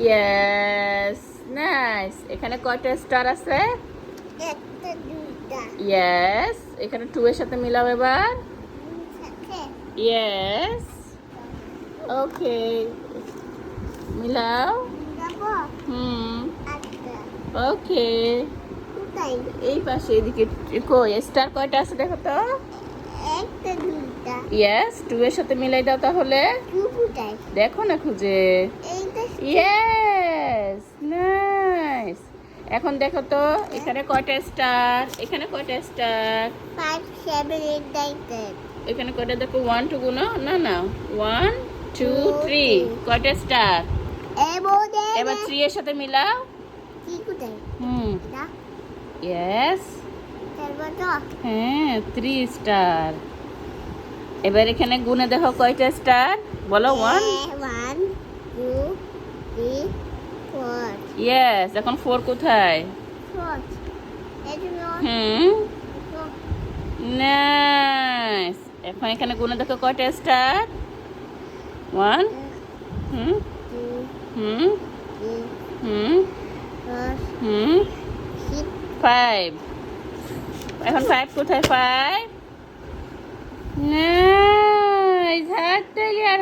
Yes, nice. এখানে কয়টা star আছে? একটা দুইটা ইয়েস। এখানে 2 এর সাথে মিলাও এবার। সাথে ইয়েস, ওকে, মিলাও। যাবো হুম, আচ্ছা ওকে। কোথায় এই পাশে এদিকে কই স্টার কয়টা আছে দেখো তো। একটা দুইটা ইয়েস, 2 এর সাথে মিলাই দাও তাহলে। টু কোথায় দেখো না খুঁজে। এইটা ইয়েস, নাইস। এখন দেখো তো এখানে কয়টা স্টার, এখানে কয়টা স্টার, 5 7 8 9 10 এখানে কয়টা দেখো, 1 2 গুনো না না, 1 2 3 3 কয়টা স্টার। এবারে এবার 3 এর সাথে মিলাও। কি কোথায় হুম, এটা ইয়েস, তারপর তো হ্যাঁ 3 স্টার। এবার এখানে গুনে দেখো কয়টা স্টার, বলো 1। 1 2 3 4 ইয়েস, এখন 4 কোথায়? 4 এজন্য হুম, নাইস। এখন এখানে গুনে দেখো কয়টা স্টার, 1। হুম, 2 হুম, 3 হুম, 4 হুম, 6 5। এখন 5 কোথায়? 5, নাইস, হাততালি আর